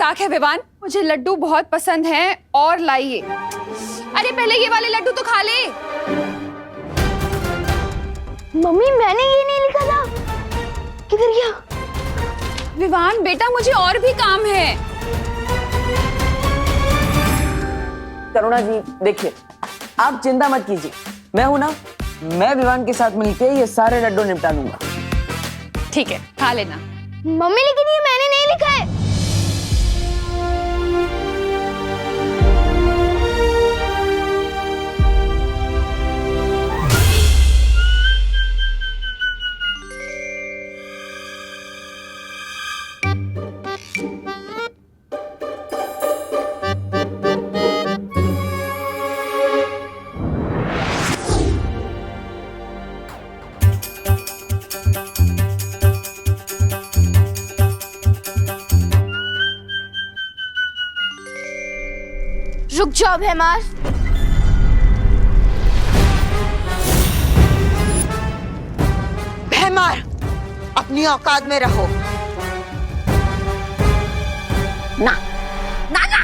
मजाक है विवान, मुझे लड्डू बहुत पसंद हैं और लाइए। अरे पहले ये वाले लड्डू तो खा ले। मम्मी मैंने ये नहीं लिखा था, किधर गया? विवान बेटा मुझे और भी काम है। करुणा जी देखिए, आप चिंता मत कीजिए, मैं हूं ना, मैं विवान के साथ मिलके ये सारे लड्डू निपटा लूंगा। ठीक है खा लेना। मम्मी लेकिन ये मैंने नहीं लिखा है। रुक जाओ भैमार। भैमार अपनी औकात में रहो। ना ना ना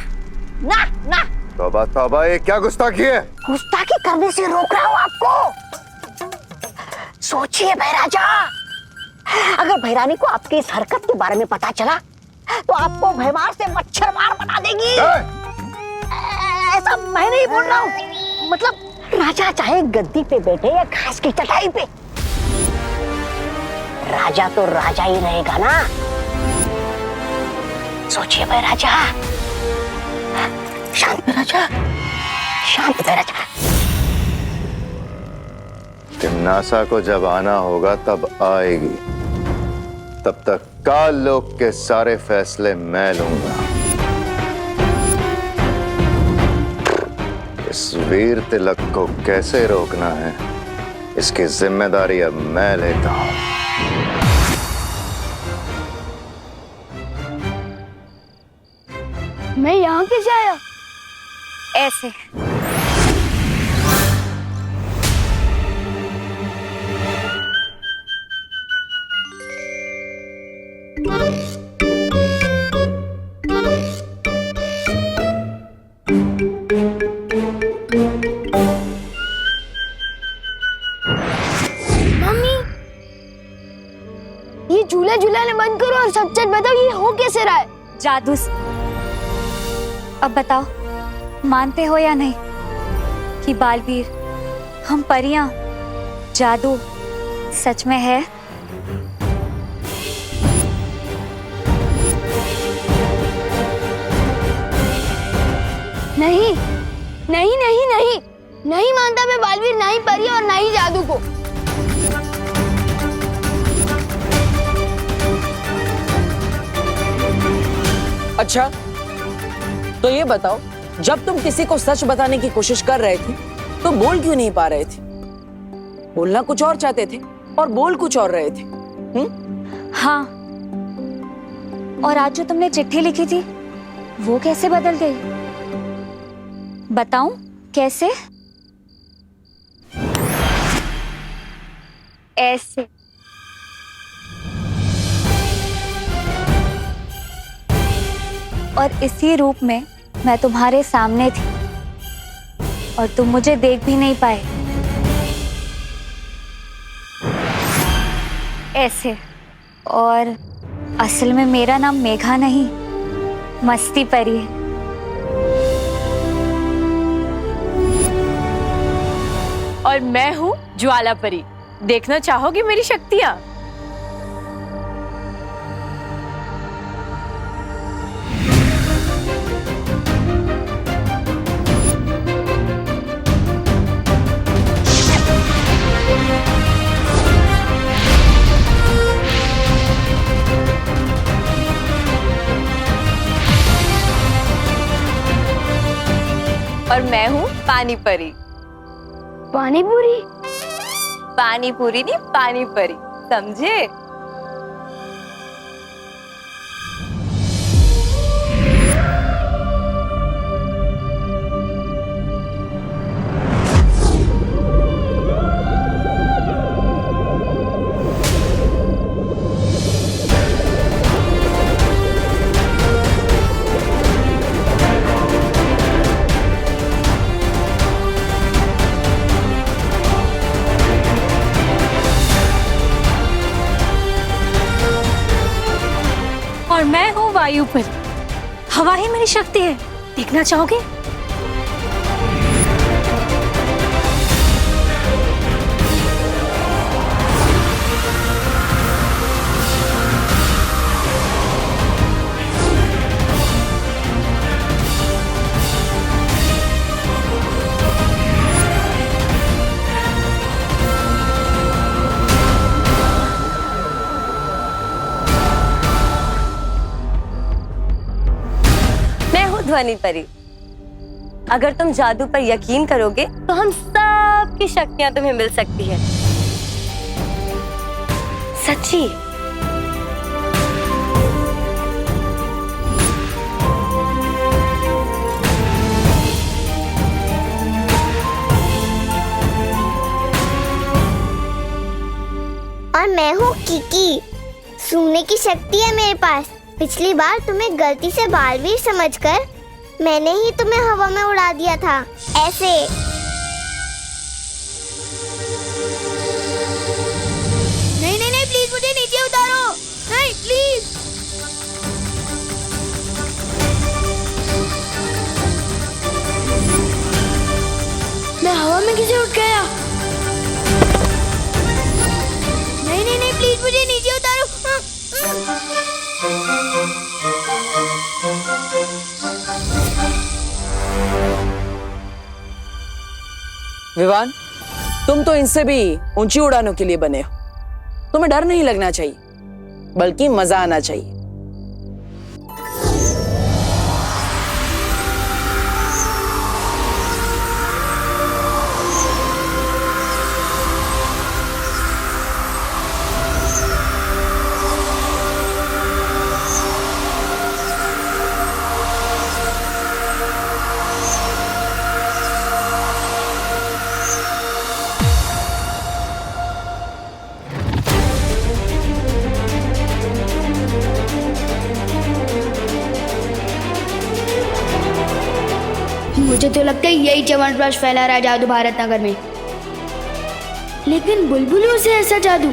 ना ना, तौबा तौबा, ये क्या गुस्ताखी है? गुस्ताखी करने से रोक रहा हूँ आपको। सोचिए भैराजा, अगर भैरानी को आपकी इस हरकत के बारे में पता चला तो आपको भैमार से मच्छर मार बना देगी। ऐसा मैं नहीं बोल रहा हूँ, मतलब राजा चाहे गद्दी पे बैठे या घास की चटाई पे, राजा तो राजा ही रहेगा ना। सोचिए भाई राजा, शांत राजा, शांत राजा। तिम्नासा को जब आना होगा तब आएगी, तब तक काल लोक के सारे फैसले मैं लूंगा। इस वीर तिलक को कैसे रोकना है, इसकी जिम्मेदारी अब मैं लेता हूं। मैं यहाँ कैसे आया? ऐसे। झूला झूलाने बंद करो और सच सच बताओ, ये हो कैसे रहा है? जादू। अब बताओ, मानते हो या नहीं कि बालवीर, हम परियां, जादू सच में है? नहीं नहीं नहीं नहीं नहीं मानता मैं बालवीर, ना ही परी और ना ही जादू को। अच्छा तो ये बताओ, जब तुम किसी को सच बताने की कोशिश कर रहे थे तो बोल क्यों नहीं पा रहे थे? बोलना कुछ और चाहते थे और बोल कुछ और रहे थे। हाँ, और आज जो तुमने चिट्ठी लिखी थी वो कैसे बदल गई? बताऊं कैसे? ऐसे। और इसी रूप में मैं तुम्हारे सामने थी और तुम मुझे देख भी नहीं पाए। ऐसे। और असल में मेरा नाम मेघा नहीं, मस्ती परी है। और मैं हूँ ज्वाला परी। देखना चाहोगी मेरी शक्तियाँ? और मैं हूँ पानी परी। पानी पूरी? पानी पूरी नहीं, पानी परी, समझे? और मैं हूँ वायु पर। हवा ही मेरी शक्ति है। देखना चाहोगे? ध्वनि परी। अगर तुम जादू पर यकीन करोगे तो हम सब की शक्तियां तुम्हें मिल सकती है। सच्ची। और मैं हूँ किकी। सूंघने की शक्ति है मेरे पास। पिछली बार तुम्हें गलती से बालवीर समझकर मैंने ही तुम्हें हवा में उड़ा दिया था, ऐसे। नहीं नहीं नहीं, प्लीज मुझे नीचे उतारो। नहीं प्लीज। मैं हवा में कैसे उठ गया? नहीं नहीं नहीं, प्लीज मुझे नीचे उतारो। विवान, तुम तो इनसे भी ऊंची उड़ानों के लिए बने हो। तुम्हें डर नहीं लगना चाहिए, बल्कि मजा आना चाहिए। मुझे तो लगता है यही च्यवनप्राश फैला रहा है जादू भारत नगर में। लेकिन बुलबुलों से ऐसा जादू?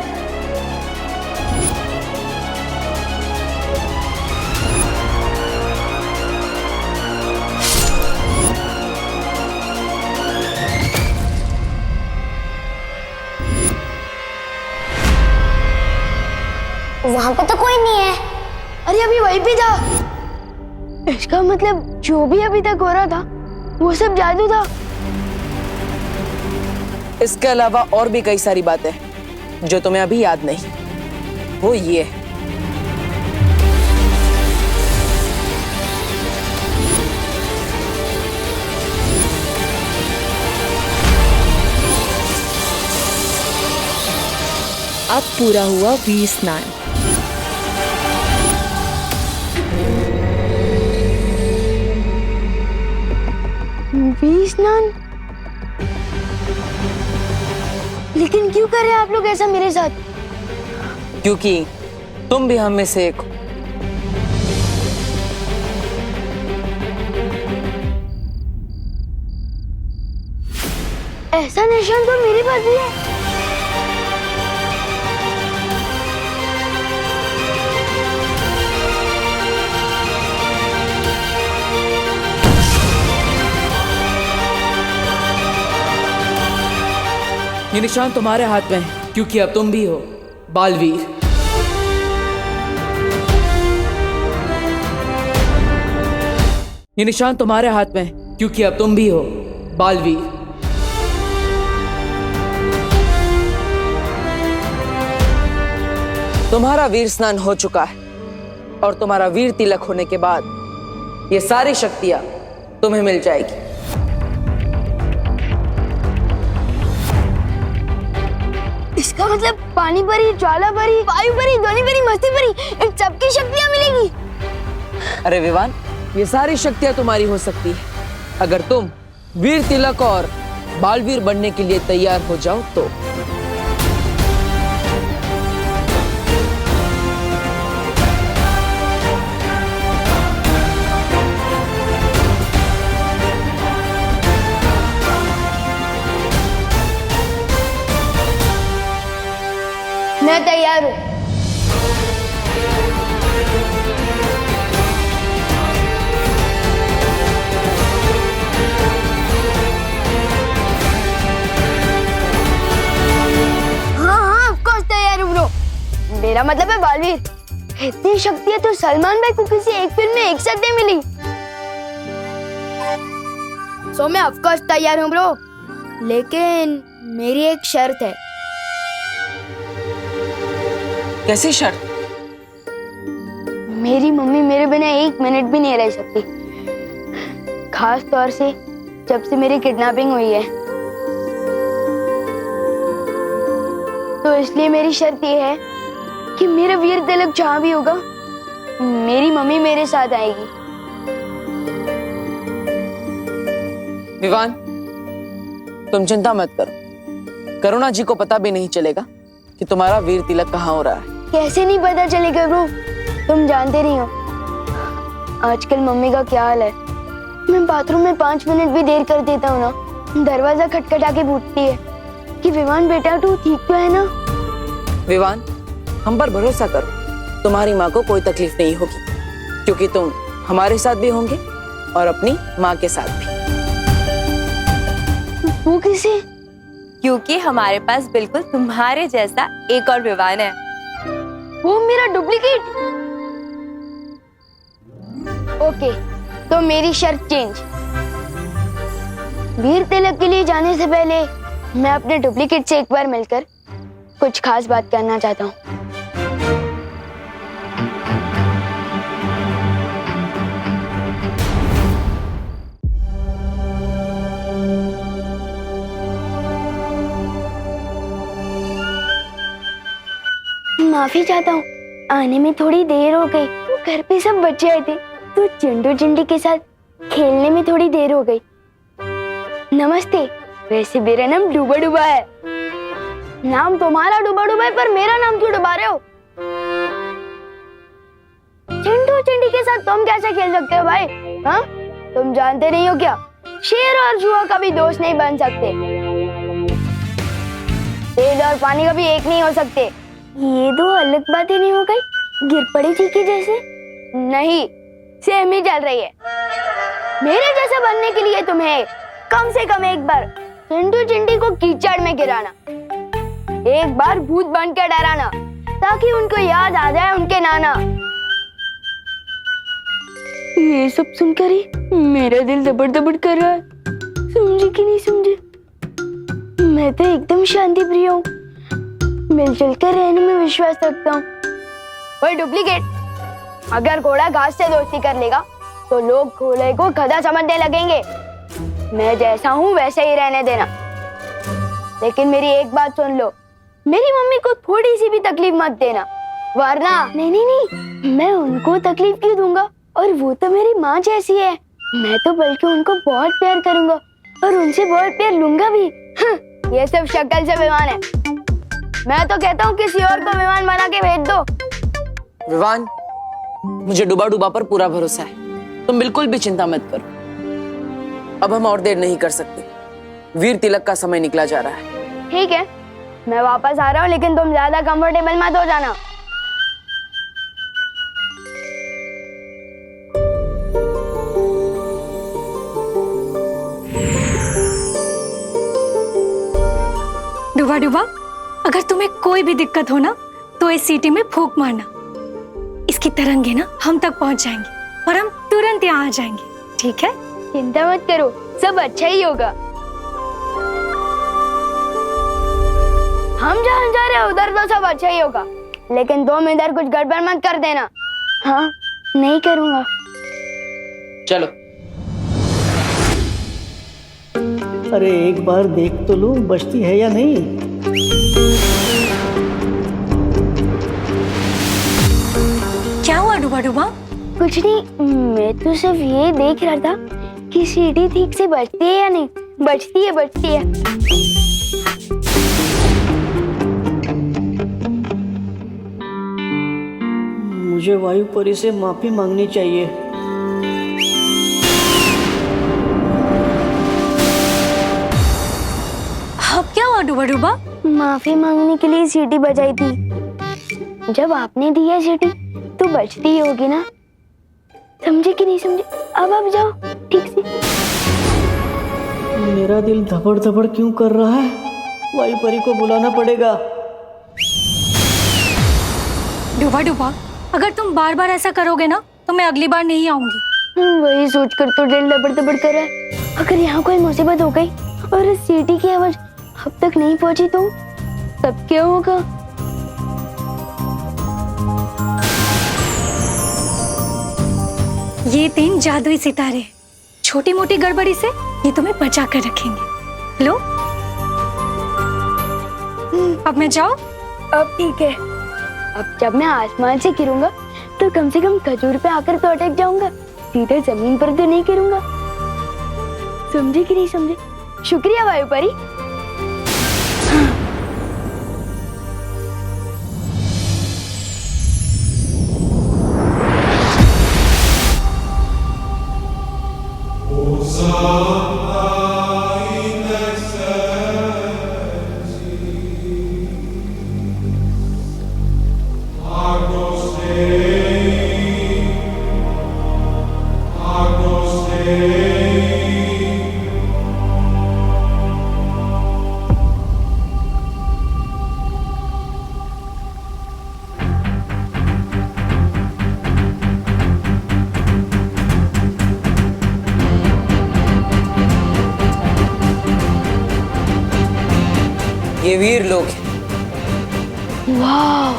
वहां पे तो कोई नहीं है। अरे अभी वहीं पे था। इसका मतलब जो भी अभी तक हो रहा था वो सब जादू था। इसके अलावा और भी कई सारी बातें जो तुम्हें अभी याद नहीं। वो ये है, अब पूरा हुआ वीर स्नान। वीर स्नान? लेकिन क्यों कर रहे हैं आप लोग ऐसा मेरे साथ? क्योंकि तुम भी हम में से एक हो। ऐसा निशान तो मेरे पास भी है। ये निशान तुम्हारे हाथ में है, क्योंकि अब तुम भी हो बालवीर। ये निशान तुम्हारे हाथ में है, क्योंकि अब तुम भी हो बालवीर। तुम्हारा वीर स्नान हो चुका है और तुम्हारा वीर तिलक होने के बाद ये सारी शक्तियां तुम्हें मिल जाएगी। इसका मतलब पानी परी, ज्वाला परी, वायु परी, ध्वनि परी, मस्ती परी, इन सबकी शक्तियां मिलेगी। अरे विवान, ये सारी शक्तियां तुम्हारी हो सकती है अगर तुम वीर तिलक और बालवीर बनने के लिए तैयार हो जाओ तो। मैं तैयार हूँ। मेरा मतलब है बालवीर। इतनी शक्तियां तो सलमान भाई को किसी एक फिल्म में एक साथ नहीं मिली। सो मैं ऑफ कोर्स तैयार हूँ ब्रो, लेकिन मेरी एक शर्त है। कैसी शर्त? मेरी मम्मी मेरे बिना एक मिनट भी नहीं रह सकती, खास तौर से जब से मेरी किडनैपिंग हुई है। तो इसलिए मेरी शर्त ये है कि मेरा वीर तिलक जहाँ भी होगा, मेरी मम्मी मेरे साथ आएगी। विवान, तुम चिंता मत करो। करुणा जी को पता भी नहीं चलेगा कि तुम्हारा वीर तिलक कहाँ हो रहा है। कैसे नहीं पता चलेगा ब्रो, तुम जानते नहीं हो आजकल मम्मी का क्या हाल है। मैं बाथरूम में 5 मिनट भी देर कर देता हूँ ना, दरवाजा खटखटा के पूछती है कि विवान बेटा तू ठीक तो है ना। विवान, हम पर भरोसा करो, तुम्हारी माँ को कोई तकलीफ नहीं होगी, क्योंकि तुम हमारे साथ भी होंगे और अपनी माँ के साथ भी। वो किसे? क्योंकि हमारे पास बिल्कुल तुम्हारे जैसा एक और विवान है। वो मेरा डुप्लीकेट? ओके, तो मेरी शर्त चेंज। वीर तिलक के लिए जाने से पहले मैं अपने डुप्लीकेट से एक बार मिलकर कुछ खास बात करना चाहता हूँ। माफी चाहता हूँ, आने में थोड़ी देर हो गई। घर पे सब बच्चे आए थे तो चिंटू चिंटी के साथ खेलने में थोड़ी देर हो गई। नमस्ते, वैसे मेरा नाम डूबा डूबा है। नाम तुम्हारा डूबा डूबा है, पर मेरा नाम क्यों डुबा रहे हो? चिंटू चिंटी के साथ तुम कैसे खेल सकते हो भाई? हाँ, तुम जानते नहीं हो क्या, शेर और जुआ कभी दोस्त नहीं बन सकते। तेल और पानी कभी एक नहीं हो सकते। ये दो अलग बातें नहीं हो गई? गिर पड़ी थी कि जैसे? नहीं, सेम ही चल रही है। मेरे जैसा बनने के लिए तुम्हें कम से कम एक बार चिंटू चिंटी को कीचड़ में गिराना, एक बार भूत बनकर डराना, ताकि उनको याद आ जाए उनके नाना। ये सब सुनकर ही मेरा दिल दबड़ दबड़ कर रहा है। समझे कि नहीं समझे? मैं तो एकदम शांति प्रिय हूँ, मिलजुल कर रहने में विश्वास रखता हूँ। वही डुप्लीकेट, अगर घोड़ा घास से दोस्ती कर लेगा तो लोग घोड़े को गधा समझने लगेंगे। मैं जैसा हूँ वैसे ही रहने देना। लेकिन मेरी एक बात सुन लो, मेरी मम्मी को थोड़ी सी भी तकलीफ मत देना, वरना नहीं नहीं नहीं, मैं उनको तकलीफ क्यों दूंगा? और वो तो मेरी माँ जैसी है। मैं तो बल्कि उनको बहुत प्यार करूंगा और उनसे बहुत प्यार लूंगा भी। ये सब शक्ल से विमान है। मैं तो कहता हूँ किसी और को विमान बना के भेज दो। विवान, मुझे डूबा डूबा पर पूरा भरोसा है, तुम बिल्कुल भी चिंता मत करो। अब हम और देर नहीं कर सकते, वीर तिलक का समय निकला जा रहा है। ठीक है, मैं वापस आ रहा हूँ, लेकिन तुम ज्यादा कंफर्टेबल मत हो जाना। डुबा डुबा, अगर तुम्हें कोई भी दिक्कत हो ना तो इस सीटी में फूंक मारना। इसकी तरंगे ना हम तक पहुंच जाएंगी और हम तुरंत यहाँ आ जाएंगे, ठीक है? चिंता मत करो, सब अच्छा ही होगा। हम जहाँ जा रहे हैं उधर तो सब अच्छा ही होगा, लेकिन तुम इधर कुछ गड़बड़ मत कर देना। हाँ, नहीं करूँगा। चलो। अरे एक बार देख तो लूं बचती है या नहीं। क्या हुआ डुबा डुबा? कुछ नहीं, मैं तो सिर्फ ये देख रहा था कि सीढ़ी ठीक से बचती है या नहीं। बचती है, बचती है। मुझे वायु परी से माफी मांगनी चाहिए। अब क्या हुआ डुबा डुबा? माफी मांगने के लिए सीटी बजाई थी। जब आपने दी है सीटी तो बचती ही होगी ना। समझे कि नहीं समझे? अब आप जाओ ठीक से। मेरा दिल धबड़ धबड़ क्यों कर रहा है? वायु परी को बुलाना पड़ेगा। डुबा डुबा, अगर तुम बार बार ऐसा करोगे ना तो मैं अगली बार नहीं आऊंगी। वही सोचकर तो दिल दबड़ दबड़ कर रहा है। अगर यहाँ कोई मुसीबत हो गई और इस सीटी की आवाज अब तक नहीं पहुंची तो तब क्या होगा? ये 3 जादुई सितारे, छोटी मोटी गड़बड़ी से ये तुम्हें बचा कर रखेंगे। लो, अब मैं जाऊं? अब ठीक है। अब जब मैं आसमान से गिरूंगा तो कम से कम खजूर पे आकर तो अटक जाऊंगा, सीधे जमीन पर तो नहीं गिरूंगा। समझे कि नहीं समझे? शुक्रिया वायु परी। ये वीर लोग हैं। वाह,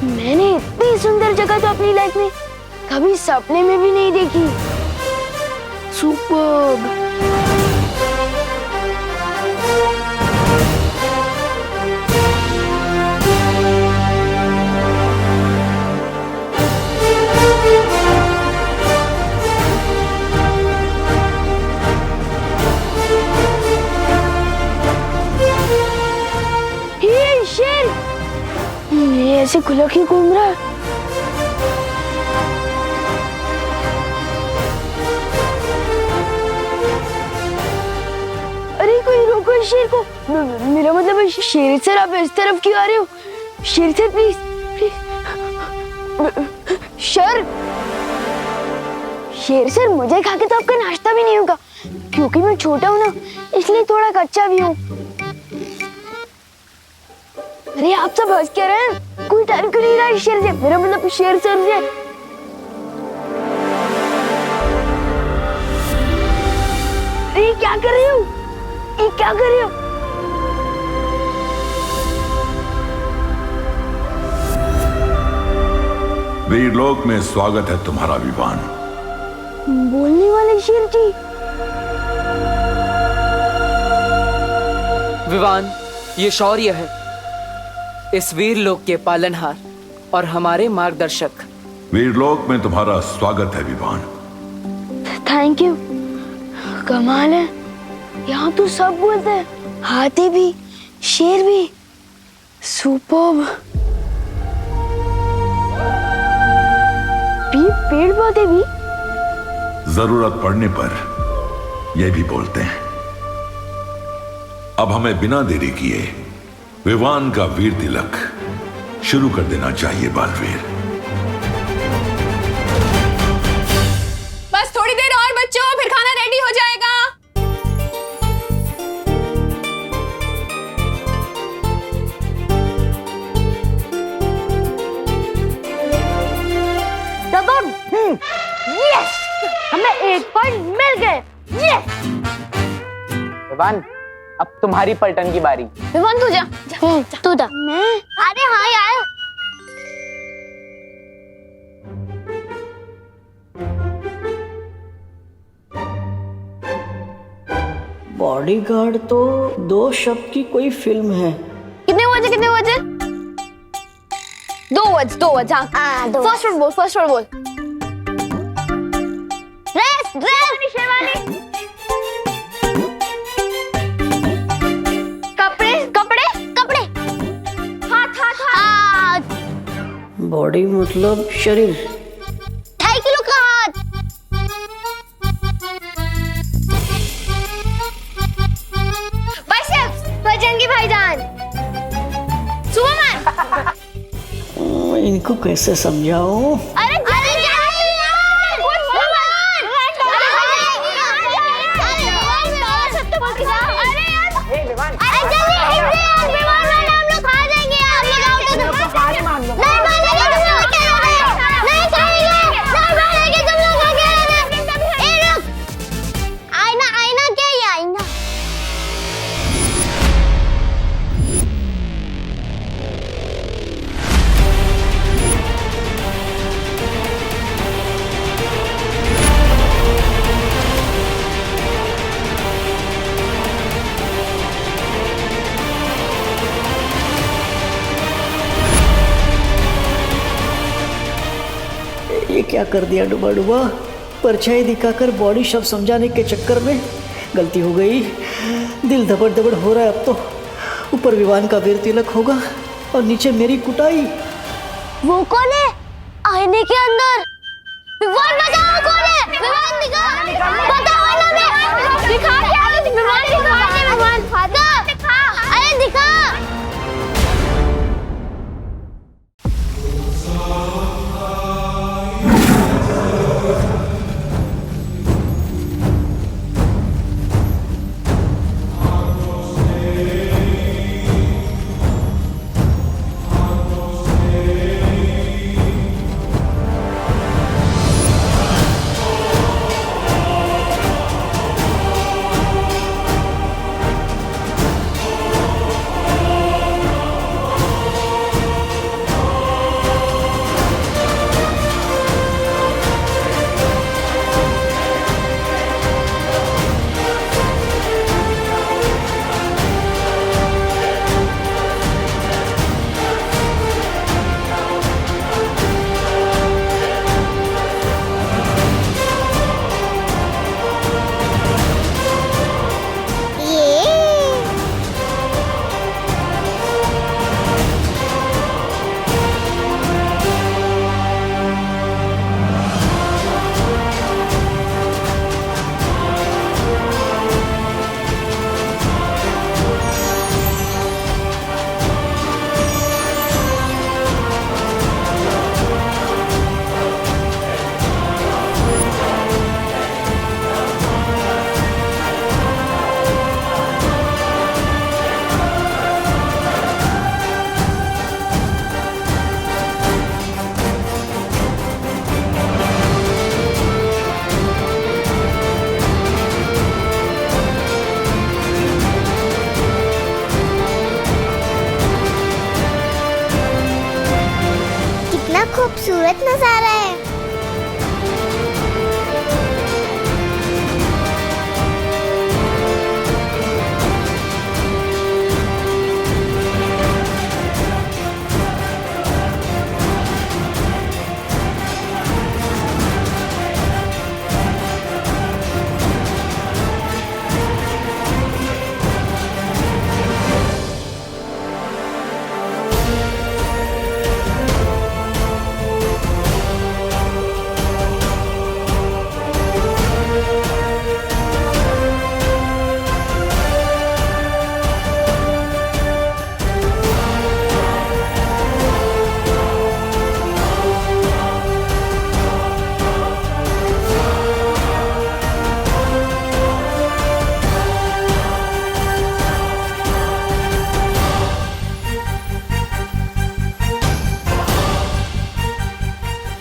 मैंने इतनी सुंदर जगह तो अपनी लाइफ में कभी सपने में भी नहीं देखी। सुपर्ब। ये शेर, ये ऐसे खुला क्यों घूम रहा है? अरे कोई रोको इस शेर को। मेरा मतलब है शेर सर, आप इस तरफ क्यों आ रहे हो? शेर सर प्लीज प्लीज। शेर सर, मुझे खा के तो आपका नाश्ता भी नहीं होगा, क्योंकि मैं छोटा हूँ ना, इसलिए थोड़ा कच्चा भी हूँ। अरे आप सब हंस क्या रहे हैं? कोई डर क्यों नहीं रहा है शेर से? मेरा मतलब शेर सर से। अरे क्या कर रही हो? ये क्या कर रही हो? वीरलोक में स्वागत है तुम्हारा विवान। बोलने वाले शेर जी। विवान, ये शौर्य है, इस वीर लोक के पालनहार और हमारे मार्गदर्शक। वीरलोक में तुम्हारा स्वागत है विवान। Thank you. कमाल है, यहाँ तो सब बोलते हैं, हाथी भी, शेर भी। सुपर्ब। पेड़ पौधे भी। जरूरत पड़ने पर यह भी बोलते हैं। अब हमें बिना देरी किए विवान का वीर तिलक शुरू कर देना चाहिए बालवीर। बस थोड़ी देर और बच्चों, फिर खाना रेडी हो जाएगा। यस, हमें 1 पॉइंट मिल गए। यस। विवान, अब तुम्हारी पलटन की बारी। विवान तू जा, तू जा। मैं? अरे हाँ यार। बॉडीगार्ड तो 2 शब्द की कोई फिल्म है। कितने बजे 2 वर्ड्स। हाँ, फर्स्ट वर्ड बोल। ड्रेस शेरवानी। कपड़े। हाथ। बॉडी मतलब शरीर। 2.5 किलो का हाथ। बाइसेप्स, बजरंगी भाईजान। सुपरमैन। इनको कैसे समझाऊं? अरे ये क्या कर दिया डुबा डुबा। परछाई दिखाकर बॉडी शब्द समझाने के चक्कर में गलती हो गई। दिल धबड़ धबड़ हो रहा है अब तो। ऊपर विवान का वीर तिलक होगा और नीचे मेरी कुटाई। वो कौन है आईने के अंदर? विवान बताओ कौन है? विवान दिखा, बताओ ना बे। दिखा क्या? विवान दिखा, विवान फादर दिखा, अरे दिखा। खूबसूरत नजारा है।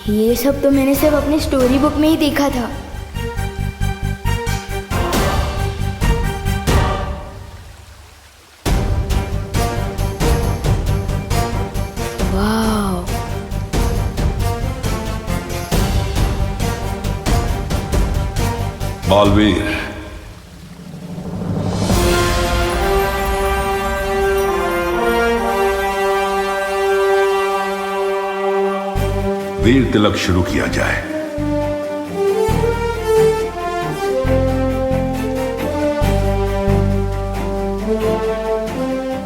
ये सब तो मैंने सिर्फ अपनी स्टोरी बुक में ही देखा था। वाह, बालवीर, वीर तिलक शुरू किया जाए।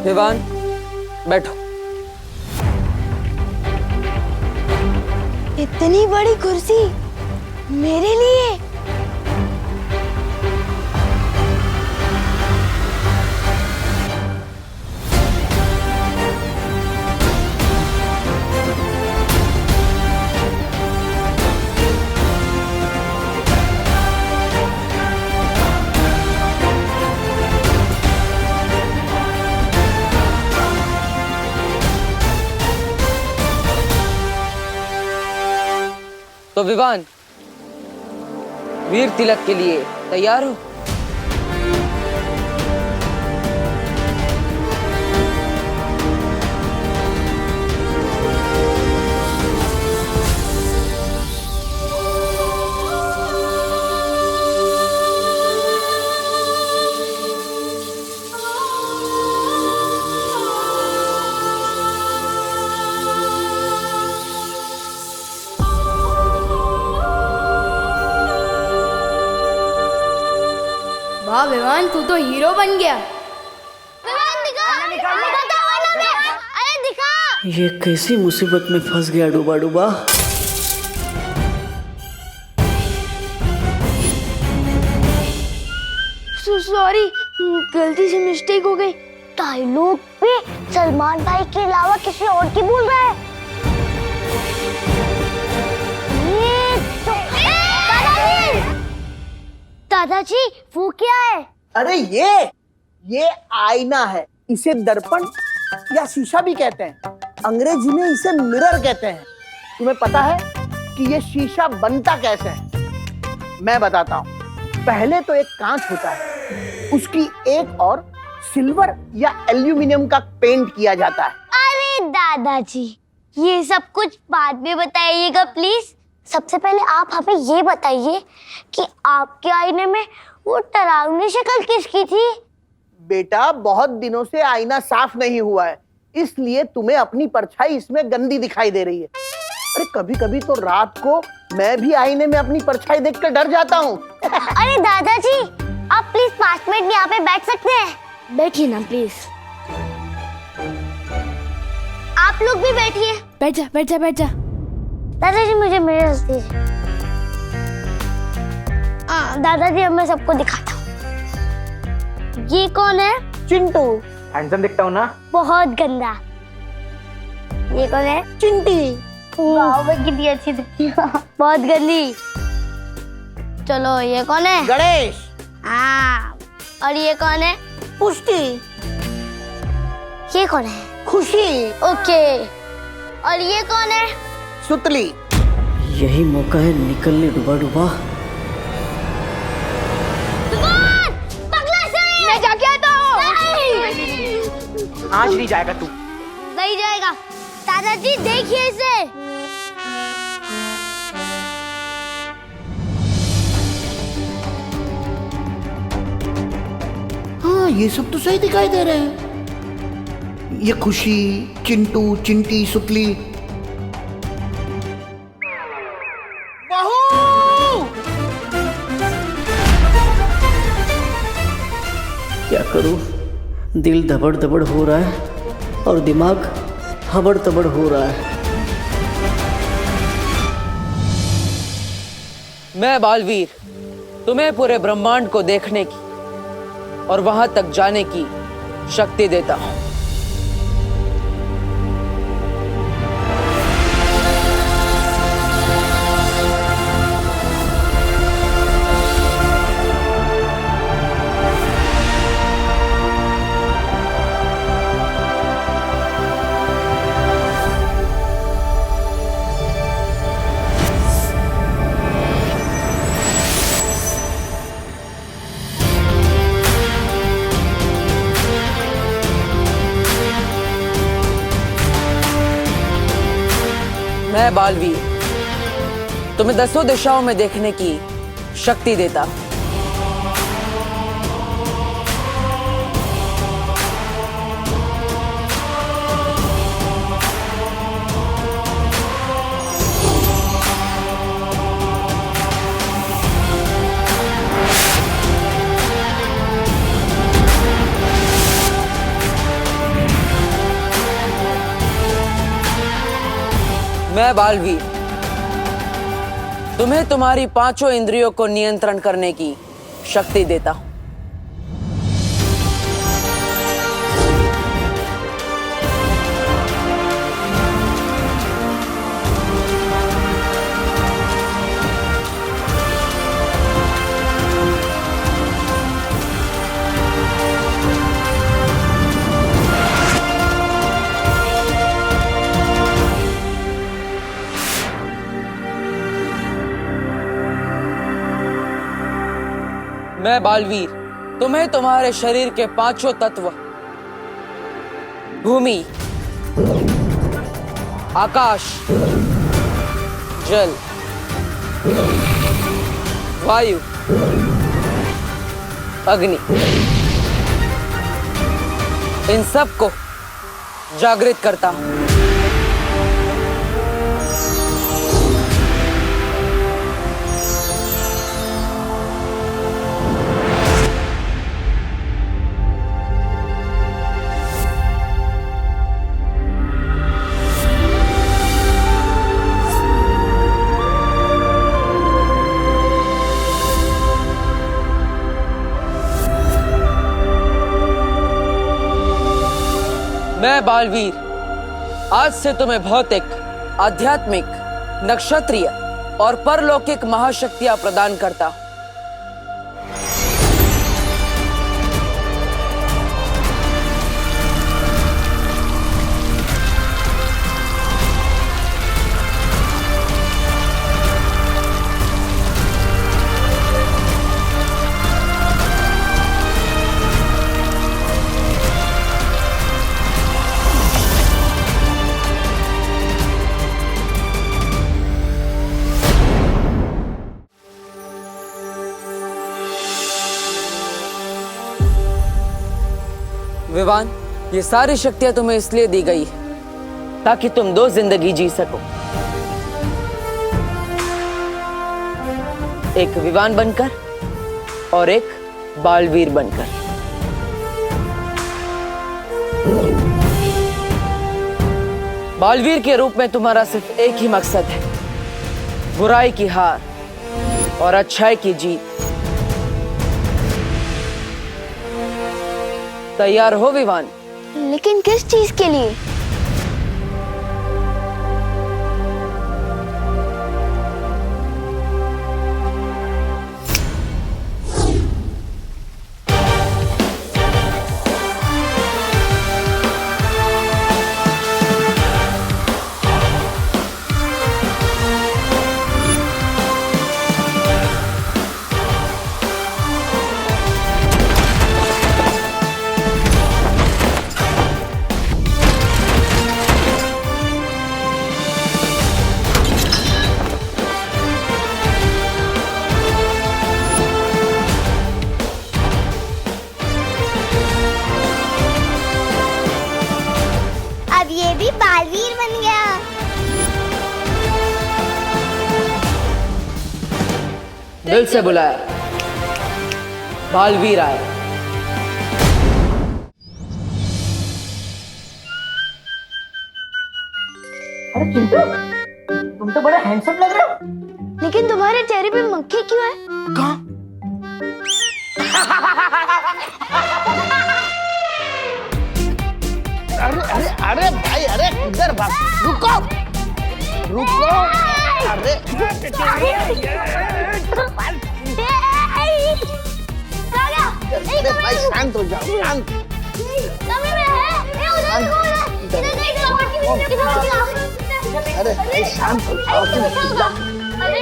विवान, बैठो। इतनी बड़ी कुर्सी मेरे लिए? तो विवान, वीर तिलक के लिए तैयार हो? वाह विवान, तू तो हीरो बन गया। अरे दिखा। ये कैसी मुसीबत में फंस गया डूबा डूबा। सॉरी, गलती से मिस्टेक हो गई। डायलॉग पे सलमान भाई के अलावा किसी और की बोल रहा है। ये तो दादाजी वो क्या है? अरे ये आईना है। इसे दर्पण या शीशा भी कहते हैं। अंग्रेजी में इसे मिरर कहते हैं। तुम्हें पता है कि ये शीशा बनता कैसे है? मैं बताता हूँ। पहले तो एक कांच होता है, उसकी एक और सिल्वर या एल्यूमिनियम का पेंट किया जाता है। अरे दादाजी, ये सब कुछ बाद में बताइएगा प्लीज। सबसे पहले आप हमें ये बताइए कि आपके आईने में वो डरावनी शक्ल किसकी थी? बेटा, बहुत दिनों से आईना साफ नहीं हुआ है, इसलिए तुम्हें अपनी परछाई इसमें गंदी दिखाई दे रही है। अरे कभी कभी तो रात को मैं भी आईने में अपनी परछाई देखकर डर जाता हूँ। अरे दादाजी, आप प्लीज 5 मिनट यहाँ पे बैठ सकते हैं? बैठिए ना प्लीज। आप लोग भी बैठिए। बैठ जा बैठ जा बैठ जा। दादाजी मुझे मिरर दीजिए। दादाजी मैं सबको दिखाता हूँ। ये कौन है? चिंटू। हैंडसम दिखता हूँ ना? बहुत गंदा। ये कौन है? चिंटी। वाह, वो कितनी अच्छी दिखती है। बहुत गंदी। चलो ये कौन है? गणेश। हाँ। और ये कौन है? पुष्टि। ये कौन है? खुशी। ओके। और ये कौन है? सुतली। यही मौका है निकलने डूबा डूबा। मैं जाके आता हूँ। आज नहीं जाएगा तू। नहीं जाएगा। दादाजी देखिए इसे। हाँ, ये सब तो सही दिखाई दे रहे हैं। ये खुशी, चिंटू, चिंटी, सुतली। क्या करूं? दिल धबड़ धबड़ हो रहा है और दिमाग हबड़ तबड़ हो रहा है। मैं बालवीर तुम्हें पूरे ब्रह्मांड को देखने की और वहां तक जाने की शक्ति देता हूं। मैं बालवीर तुम्हें 10 दिशाओं में देखने की शक्ति देता हूं। मैं बालवीर तुम्हें तुम्हारी 5 इंद्रियों को नियंत्रण करने की शक्ति देता हूं। मैं बालवीर तुम्हें तुम्हारे शरीर के 5 तत्व भूमि, आकाश, जल, वायु, अग्नि, इन सब को जागृत करता हूं। बालवीर, आज से तुम्हें भौतिक, आध्यात्मिक, नक्षत्रीय और परलौकिक महाशक्तियां प्रदान करता हूं। विवान, ये सारी शक्तियां तुम्हें इसलिए दी गई है ताकि तुम 2 जिंदगी जी सको, एक विवान बनकर और एक बालवीर बनकर। बालवीर के रूप में तुम्हारा सिर्फ एक ही मकसद है, बुराई की हार और अच्छाई की जीत। तैयार हो विवान? लेकिन किस चीज के लिए? अब ये भी बालवीर बन गया। दिल से बुलाया, बालवीर आए। अरे चिंटू, तुम तो बड़ा हैंडसम लग रहे हो। लेकिन तुम्हारे चेहरे पे मक्खी क्यों है? कहाँ? अरे अरे अरे भाई, अरे इधर भाग, रुको रुको। अरे अरे भाई शांत हो जाओ, शांत। अरे भाई शांत हो जाओ, अरे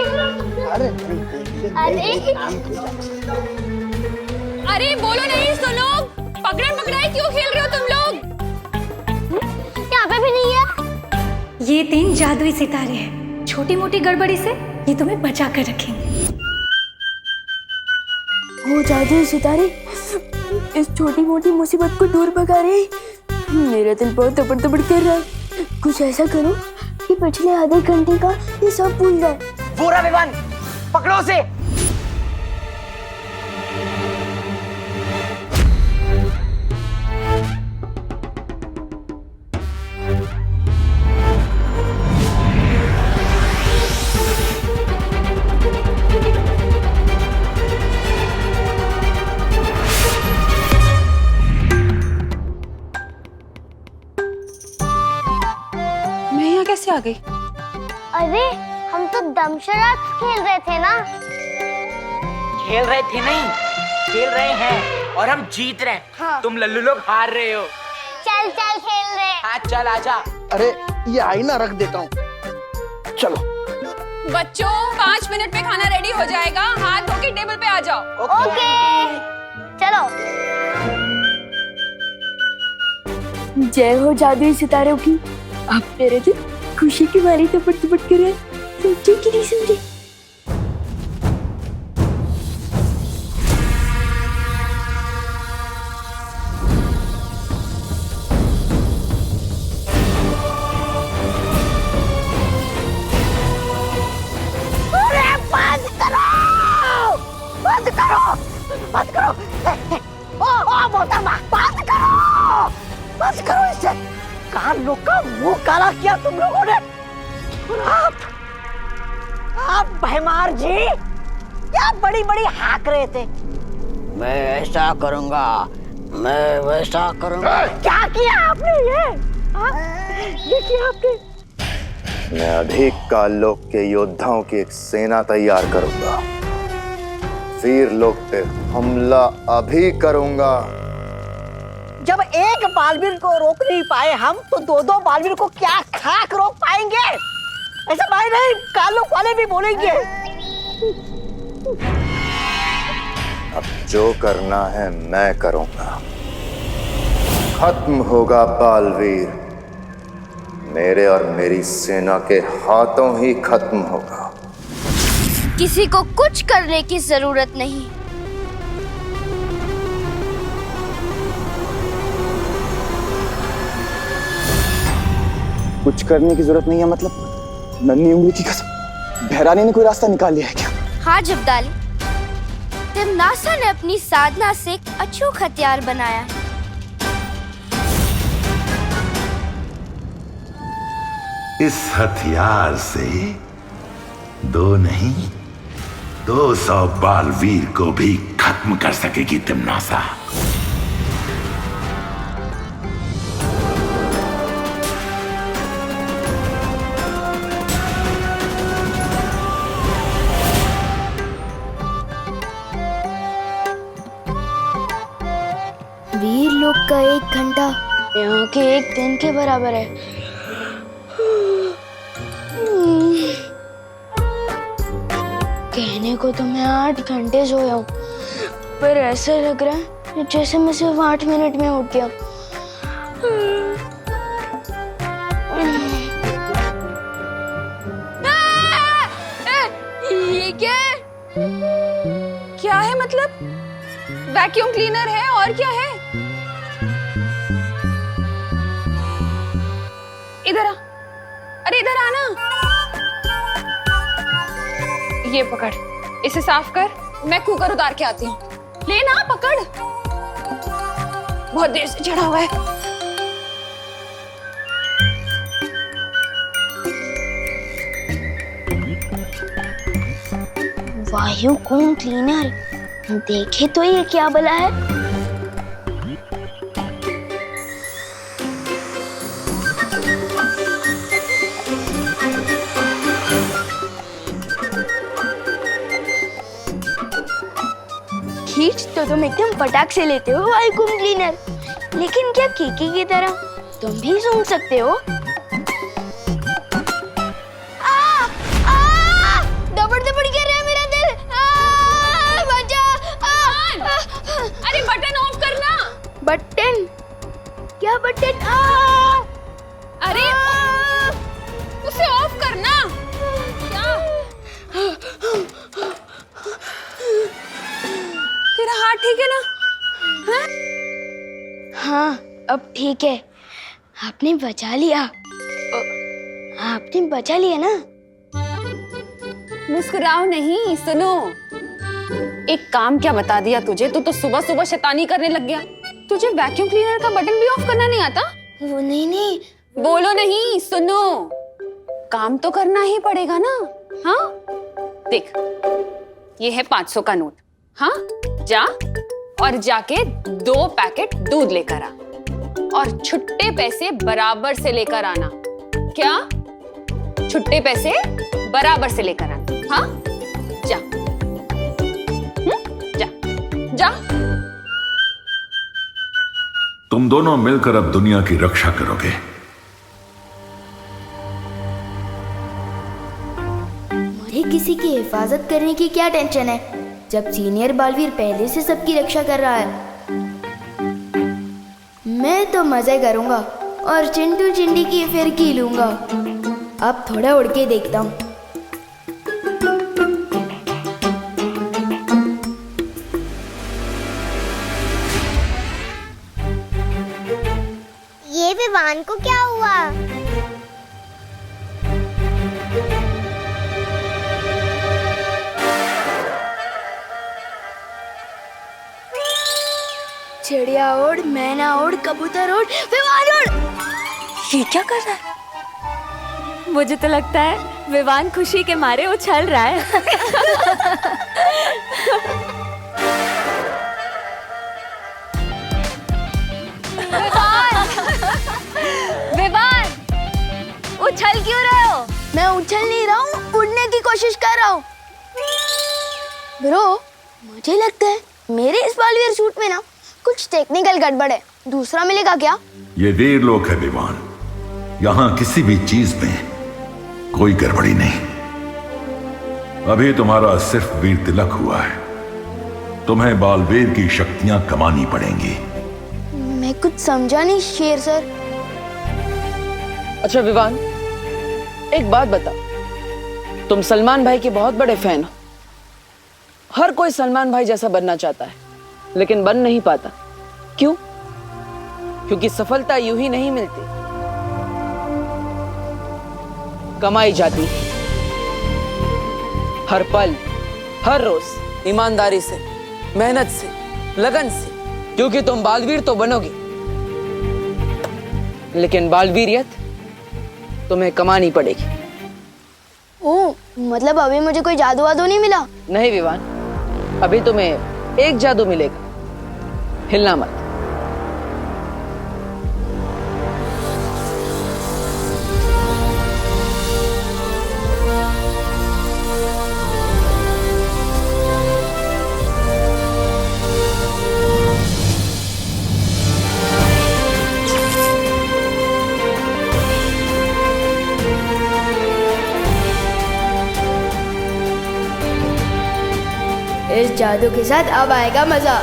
अरे बोलो नहीं सुनो, पकड़न पकड़ाई क्यों खेल रहे हो तुम लोग? यहाँ पे भी नहीं है। ये 3 जादुई सितारे हैं, छोटी मोटी गड़बड़ी से ये तुम्हें बचा कर रखेंगे। वो जादुई सितारे इस छोटी मोटी मुसीबत को दूर भगा रहे। मेरा दिल बहुत तपड़ तपड़ कर रहा है। कुछ ऐसा करो कि पिछले आधे घंटे का ये सब भूल जाए। पूरा विवान, पकड़ो उसे। मैं यहाँ कैसे आ गई? अरे हम तो दमशराज खेल रहे थे ना। खेल रहे थे नहीं, खेल रहे हैं और हम जीत रहे हैं। हाँ। तुम लल्लू लोग हार रहे हो। चल चल खेल रहे। हाँ चल आजा। अरे ये आईना रख देता हूँ, चलो। बच्चों 5 मिनट में खाना रेडी हो जाएगा, हाथ धो के टेबल पे आ जाओ। ओके चलो। जय हो जादुई सितारों की। अब तेरे दिल खुशी की मारी तपड़ तपड़ कर रहे। समझे कि नहीं समझे? बंद करो, बंद करो। ओ मोहतरमा, बंद करो, बंद करो इसे। कान लोग का मुंह काला किया तुम लोगों ने। आप भैमार जी क्या बड़ी बड़ी हाक रहे थे। मैं ऐसा करूंगा, मैं वैसा करूंगा। क्या किया आपने ये? देखिए आपके। मैं अभी काललोक के योद्धाओं की एक सेना तैयार करूंगा। वीर लोक पे हमला अभी करूंगा। जब एक बालवीर को रोक नहीं पाए हम, तो दो दो बालवीर को क्या खाक रोक पाएंगे? ऐसा भाई नहीं, काललोक वाले भी बोलेंगे। अब जो करना है मैं करूंगा। खत्म होगा बालवीर, मेरे और मेरी सेना के हाथों ही खत्म होगा। किसी को कुछ करने की जरूरत नहीं। कुछ करने की जरूरत नहीं है मतलब? नन्ही उंगली की कसम, भैरानी ने कोई रास्ता निकाल लिया है क्या? हाँ जब्दाली, तिमनासा ने अपनी साधना से एक अचूक हथियार बनाया है। इस हथियार से 2 नहीं 200 बालवीर को भी खत्म कर सकेगी तिमनासा। वीर लोक का 1 घंटा यहाँ के 1 दिन के बराबर है। कहने को तो मैं 8 घंटे सोया हूँ, पर ऐसा लग रहा है जैसे मैं सिर्फ 8 मिनट में उठ गया। ये क्या है? क्या है मतलब? वैक्यूम क्लीनर है और क्या है? इधर आ, अरे इधर आना। ये पकड़, इसे साफ कर, मैं कुकर उतार के आती हूँ। लेना, पकड़। बहुत देर से चढ़ा हुआ है। वायुकुम क्लीनर, देखे तो ये क्या बला है? खींच तो तुम एकदम फटाक से लेते हो वायुकुम क्लीनर, लेकिन क्या कीकी की तरह तुम भी सूंघ सकते हो? दबड़ दबड़ गिर रहा है मेरा दिल। बचा। अरे बटन ऑफ करना। बटन? क्या बटन? अरे उसे ऑफ करना। क्या? तेरा हाथ ठीक है ना? हाँ? हाँ, अब ठीक है। आपने बचा लिया। आपने बचा लिया ना? मुस्कुराओ नहीं, सुनो। एक काम क्या बता दिया तुझे? तू तो सुबह सुबह शैतानी करने लग गया। तुझे वैक्यूम क्लीनर का बटन भी ऑफ करना नहीं आता? वो नहीं। बोलो नहीं, सुनो। काम तो करना ही पड़ेगा ना। हाँ, देख, ये है 500 का नोट। हाँ, जा और जाके 2 पैकेट दूध लेकर आ और छुट्टे पैसे बराबर से लेकर आना। क्या? छुट्टे पैसे बराबर से लेकर आना। हाँ, जा। जा जा। तुम दोनों मिलकर अब दुनिया की रक्षा करोगे। मुझे किसी की हिफाजत करने की क्या टेंशन है, जब सीनियर बालवीर पहले से सबकी रक्षा कर रहा है। मैं तो मजे करूंगा और चिंटू चिंडी की फिरकी लूंगा। अब थोड़ा उड़ के देखता हूँ। ये विवान को क्या हुआ? चिड़िया उड़, मैना उड़, कबूतर उड़, विवान उड़। ये क्या कर रहा है? मुझे तो लगता है विवान खुशी के मारे उछल रहा है। उछल क्यों रहे हो? मैं उछल नहीं रहा हूँ, उड़ने की कोशिश कर रहा हूँ। ब्रो, मुझे लगता है मेरे इस बालवीर सूट में ना कुछ टेक्निकल गड़बड़ है। दूसरा मिलेगा क्या? ये वीरलोक है विवान, यहाँ किसी भी चीज में कोई गड़बड़ी नहीं। अभी तुम्हारा सिर्फ वीर तिलक हुआ है, तुम्हें बालवीर की शक्तियां कमानी पड़ेंगी। मैं कुछ समझा नहीं शेर सर। अच्छा विवान, एक बात बता, तुम सलमान भाई के बहुत बड़े फैन हो। हर कोई सलमान भाई जैसा बनना चाहता है, लेकिन बन नहीं पाता। क्यों? क्योंकि सफलता यूं ही नहीं मिलती, कमाई जाती है हर पल, हर रोज, ईमानदारी से, मेहनत से, लगन से। क्योंकि तुम बालवीर तो बनोगे, लेकिन बालवीरियत तुम्हें कमानी पड़ेगी। ओह, मतलब अभी मुझे कोई जादू वादू नहीं मिला? नहीं विवान, अभी तुम्हें एक जादू मिलेगा, हिलना मत। इस जादू के साथ अब आएगा मजा।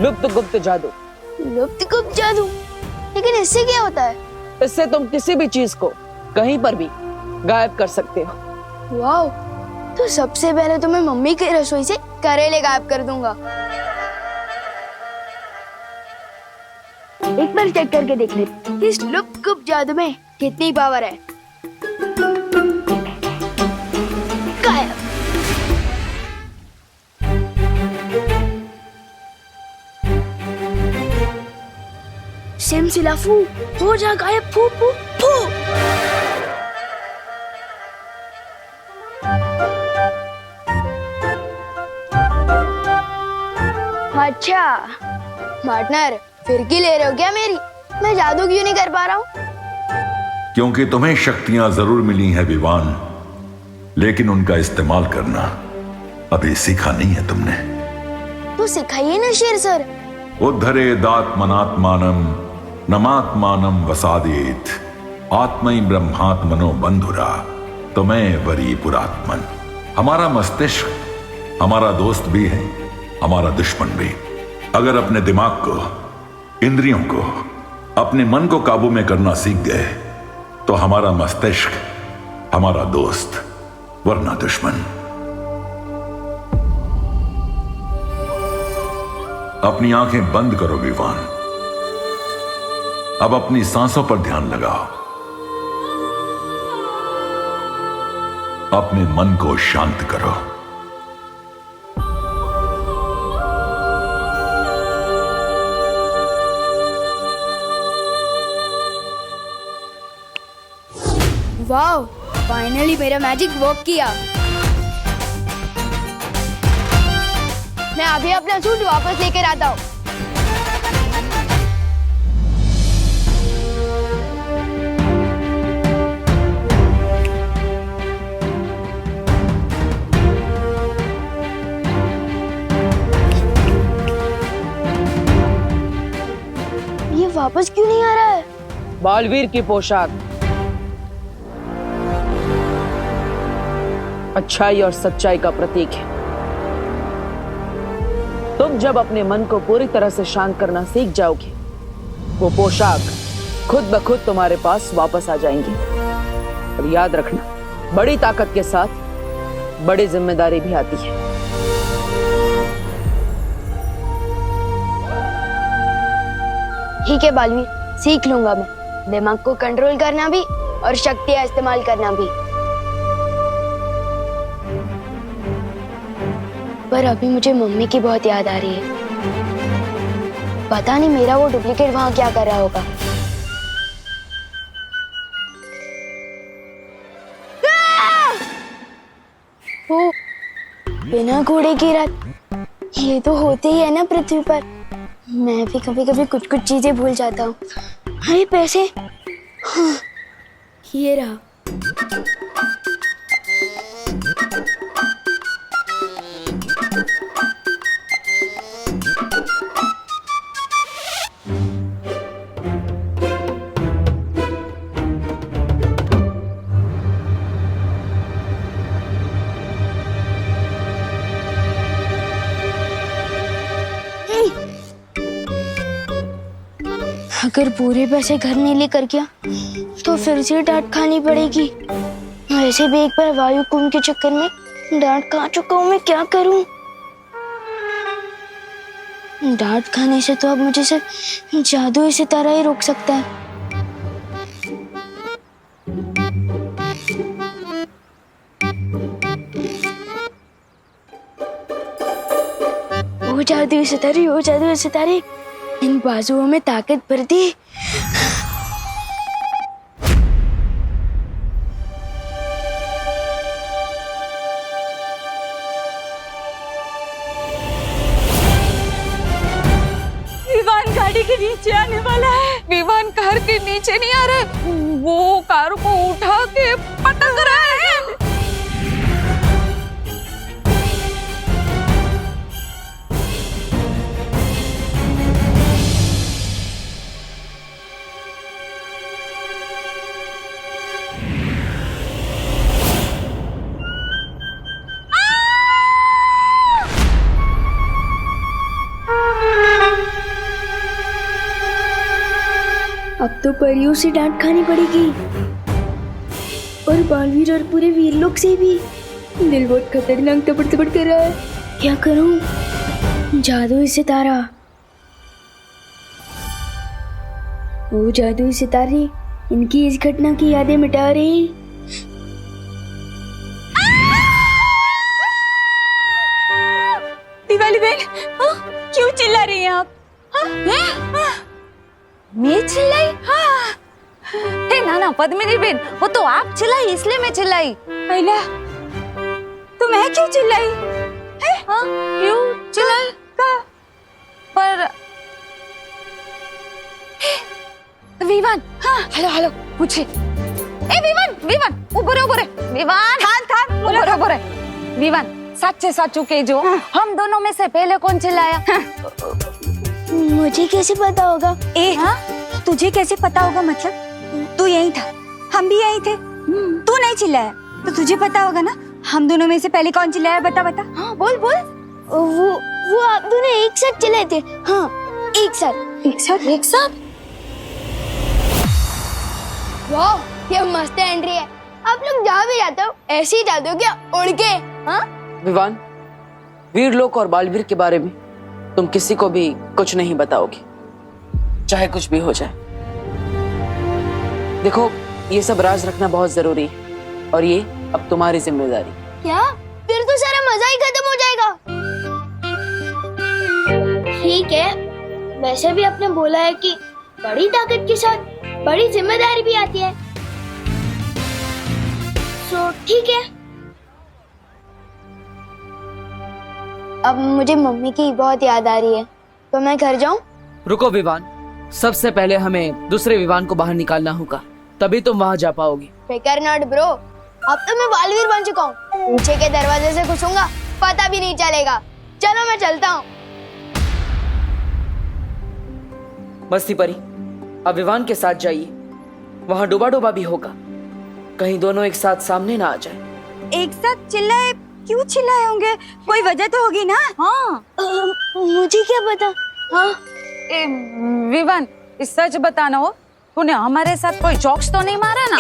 लुप्त गुप्त जादू। लुप्त गुप्त जादू? लेकिन इससे क्या होता है? इससे तुम किसी भी चीज को कहीं पर भी गायब कर सकते हो। वाओ, तो सबसे पहले तो मैं मम्मी की रसोई से करेले गायब कर दूंगा। एक बार चेक करके देख ले इस लुप्त गुप्त जादू में कितनी पावर है। गायब। सिमसिलाफू हो जा गायब, फू फू फू। अच्छा पार्टनर, फिरकी ले रहे हो क्या मेरी? मैं जादू क्यों नहीं कर पा रहा हूँ? क्योंकि तुम्हें शक्तियां जरूर मिली हैं विवान, लेकिन उनका इस्तेमाल करना अभी सीखा नहीं है तुमने। तो सिखाइए ना शेर सर। उद्धरेदात्मनात्मानं नमात्मानं वसादेत आत्मै ब्रह्मात्मनो बंधुरा तुम्हें वरी पुरात्मन। हमारा मस्तिष्क हमारा दोस्त भी है, हमारा दुश्मन भी। अगर अपने दिमाग को, इंद्रियों को, अपने मन को काबू में करना सीख गए तो हमारा मस्तिष्क हमारा दोस्त, वरना दुश्मन। अपनी आंखें बंद करो विवान। अब अपनी सांसों पर ध्यान लगाओ। अपने मन को शांत करो। वाओ, फाइनली मेरा मैजिक वर्क किया। मैं अभी अपना सूट वापस लेकर आता हूँ। ये वापस क्यों नहीं आ रहा है? बालवीर की पोशाक अच्छाई और सच्चाई का प्रतीक है। तुम जब अपने मन को पूरी तरह से शांत करना सीख जाओगे, वो पोशाक खुद ब खुद तुम्हारे पास वापस आ जाएंगी। और याद रखना, बड़ी ताकत के साथ बड़ी जिम्मेदारी भी आती है। ठीक है बालवीर, सीख लूंगा मैं दिमाग को कंट्रोल करना भी और शक्तियां इस्तेमाल करना भी। पर अभी मुझे मम्मी की बहुत याद आ रही है। पता नहीं मेरा वो डुप्लीकेट वहाँ क्या कर रहा होगा। ओ, बिना घोड़े की रात, ये तो होते ही है ना पृथ्वी पर। मैं भी कभी कभी कुछ कुछ चीजें भूल जाता हूँ। अरे पैसे, हाँ, ये रहा। अगर पूरे पैसे घर नहीं लेकर गया तो फिर से डांट खानी पड़ेगी। वैसे भी एक बार वायु कुंभ के चक्कर में डांट खा चुका हूँ, मैं क्या करूं? डांट खाने से तो अब मुझे सिर्फ जादुई सितारा ही रोक सकता है। ओ जादुई सितारे, ओ जादुई सितारे, इन बाजुओं में ताकत भर दी। विमान गाड़ी के नीचे आने वाला है। विमान कार के नीचे नहीं आ रहा, वो कार को उठा के पटक रहा है। अब तो परियों से डांट खानी पड़ेगी, और बालवीर और पूरे वीरलोक से भी। दिल बहुत खतरनाक तपड़ तपड़ कर रहा है। क्या करूं? जादुई सितारा, वो जादुई सितारे इनकी इस घटना की यादें मिटा रही। दिवाली बहन, क्यों चिल्ला रही हैं आप? मैं चिल्लाई? हाँ। हे नाना पद्मिनी बहन, वो तो आप चिल्लाई इसलिए मैं चिल्लाई। अला, तो मैं क्यों चिल्लाई? हाँ, क्यों चिल्लाई? का? पर विवान, हाँ, हेलो हेलो, पूछे। ए विवान, विवान, ऊपर है, विवान, थान, ऊपर है, विवान, सच्चे साचू के जो हम दोनों में से पहले कौन चिल्लाया? मुझे कैसे पता होगा? तुझे कैसे पता होगा मतलब? तू यही था, हम भी यही थे। तू नहीं चिल्लाया तो तुझे पता होगा ना। हम दोनों में से पहले कौन चिल्लाया? बता। हाँ, बोल। वो आप दोनों एक साथ चिल्लाए थे। हाँ, एक साथ। वाह, ये मस्त एंट्री है। आप लोग जहाँ भी जाते हो ऐसे ही जाते हो क्या, उड़ के? हाँ विवान, वीरलोक और बालवीर के बारे में तुम किसी को भी कुछ नहीं बताओगी, चाहे कुछ भी हो जाए। देखो, ये सब राज रखना बहुत जरूरी है और ये अब तुम्हारी जिम्मेदारी। क्या? फिर तो सारा मजा ही खत्म हो जाएगा। ठीक है, वैसे भी आपने बोला है कि बड़ी ताकत के साथ बड़ी जिम्मेदारी भी आती है, तो ठीक है। अब मुझे मम्मी की बहुत याद आ रही है, तो मैं घर जाऊं? रुको विवान, सबसे पहले हमें दूसरे विवान को बाहर निकालना होगा, तभी तुम वहां जा पाओगी। फिकर नॉट ब्रो, अब तो मैं बालवीर बन चुका हूँ। पीछे के दरवाजे से घुसूंगा, पता भी नहीं चलेगा। चलो मैं चलता हूँ। मस्ती परी, अब विवान के साथ जाइए, वहां डूबा डूबा भी होगा, कहीं दोनों एक साथ सामने ना आ जाए। एक साथ चिल्लाए? क्यों चिल्लाए होंगे? कोई वजह तो होगी ना। हाँ, मुझे क्या पता। हाँ, विवान, इस सच बताना हो, तूने हमारे साथ कोई जोक्स तो नहीं मारा ना?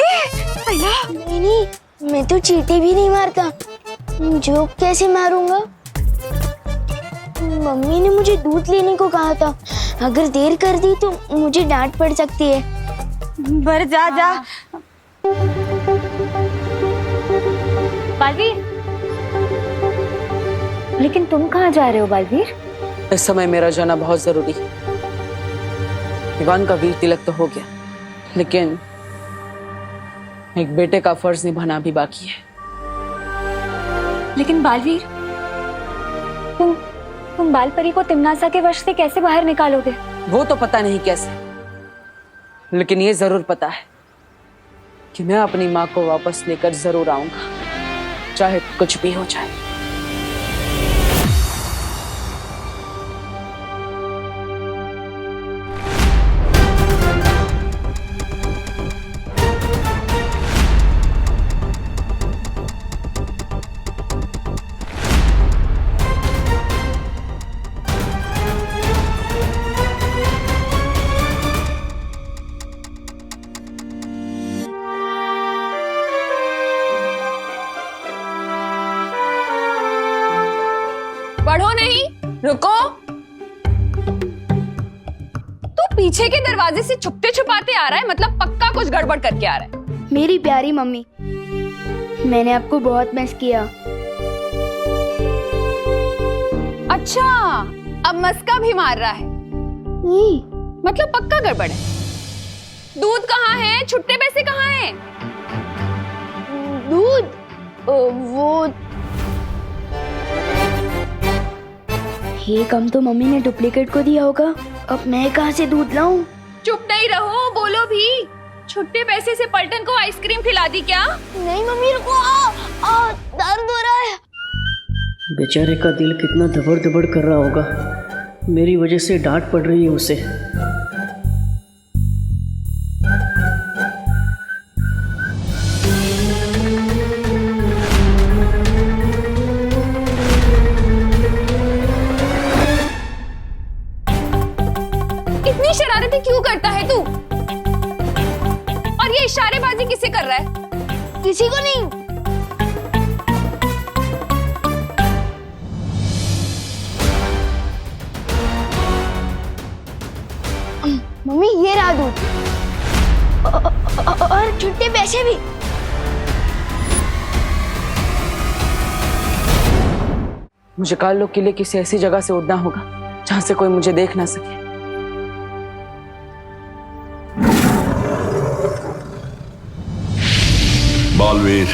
नहीं, मैं तो चींटी भी नहीं मारता। जोक कैसे मारूंगा? मम्मी ने मुझे दूध लेने को कहा था, अगर देर कर दी तो मुझे डांट पड़ सकती है। बर जा। बालवीर, लेकिन तुम कहाँ जा रहे हो बालवीर? इस समय मेरा जाना बहुत जरूरी है। विवान का वीर तिलक तो हो गया, लेकिन एक बेटे का फर्ज निभाना भी बाकी है। लेकिन बालवीर, तुम बालपरी को तिमनासा के वश से कैसे बाहर निकालोगे? वो तो पता नहीं कैसे, लेकिन ये जरूर पता है कि मैं अपनी माँ को वापस लेकर जरूर आऊंगा, चाहे कुछ भी हो जाए। पढ़ो नहीं, रुको। तू पीछे के दरवाजे से छुपते छुपाते आ रहा है, मतलब पक्का कुछ गड़बड़ करके आ रहा है। मेरी प्यारी मम्मी, मैंने आपको बहुत मिस किया। अच्छा, अब मस्का भी मार रहा है। मतलब पक्का गड़बड़ है। दूध कहाँ है? छुट्टे पैसे कहाँ हैं? दूध वो ये कम तो मम्मी ने डुप्लीकेट को दिया होगा। अब मैं कहाँ से दूध लाऊं? चुप नहीं रहो, बोलो भी। छुट्टे पैसे से पलटन को आइसक्रीम खिला दी क्या? नहीं मम्मी, रुको। दर्द हो रहा है। बेचारे का दिल कितना दबड़ दबड़ कर रहा होगा। मेरी वजह से डांट पड़ रही है उसे। इतनी शरारतें क्यों करता है तू? और ये इशारेबाजी किसे कर रहा है? किसी को नहीं। मम्मी, ये रहा दूध और छुट्टे पैसे भी। मुझे काल के लिए किसी ऐसी जगह से उड़ना होगा जहां से कोई मुझे देख ना सके। बालवीर,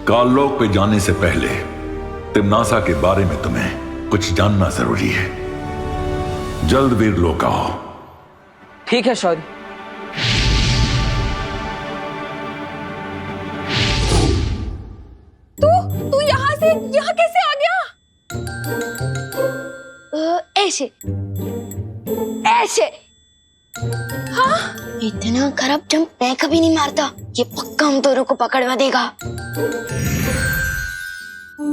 काललोक पे जाने से पहले तिमनासा के बारे में तुम्हें कुछ जानना जरूरी है। जल्द वीरलोक आओ। ठीक है शौर्य। तू यहाँ कैसे आ गया? ऐसे ऐसे। हाँ? इतना खराब जंप मैं कभी नहीं मारता। ये पक्का हम दोनों को पकड़वा देगा।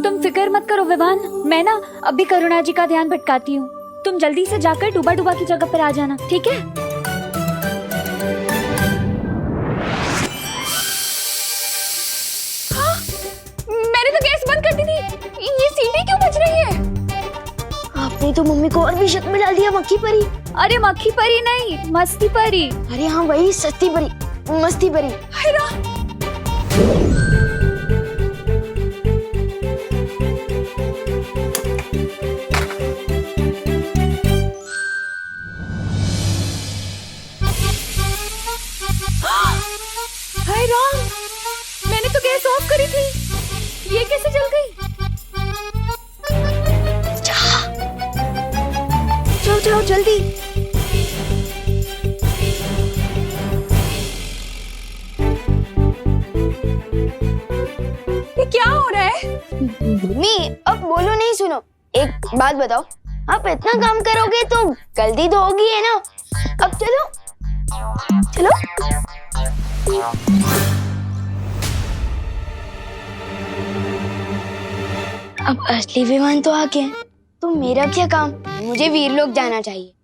तुम फिक्र मत करो विवान, मैं ना अभी करुणा जी का ध्यान भटकाती हूँ। तुम जल्दी से जाकर डूबा डूबा की जगह पर आ जाना, ठीक है? हाँ? मैंने तो गैस बंद कर दी थी। ये सीटी क्यों बज रही है? आपने तो मम्मी को और भी शक में डाल दिया। मक्खी परी। अरे मक्खी परी नहीं, मस्ती परी। अरे हाँ, वही सस्ती परी, मस्ती परी। हाय राम, मैंने तो गैस ऑफ करी थी, ये कैसे जल गई? जाओ जाओ जल्दी। ये क्या हो रहा है? मम्मी, अब बोलो नहीं, सुनो। एक बात बताओ, आप इतना काम करोगे तो गलती तो होगी है ना? अब चलो चलो। अब असली विमान तो आ गया, तो मेरा क्या काम? मुझे वीरलोक जाना चाहिए।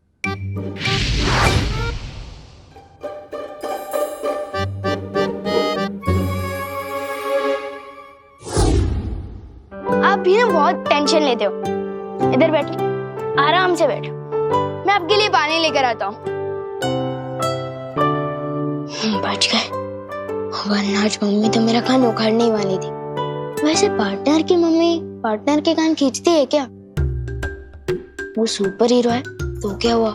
आप भी ना बहुत टेंशन लेते हो। इधर बैठो, आराम से बैठो। मैं आपके लिए पानी लेकर आता हूँ। बच गए, वरना आज मम्मी तो मेरा कान उखाड़ने वाली थी। वैसे पार्टनर की मम्मी पार्टनर के कान खींचती है क्या? वो सुपर हीरो है तो क्या हुआ,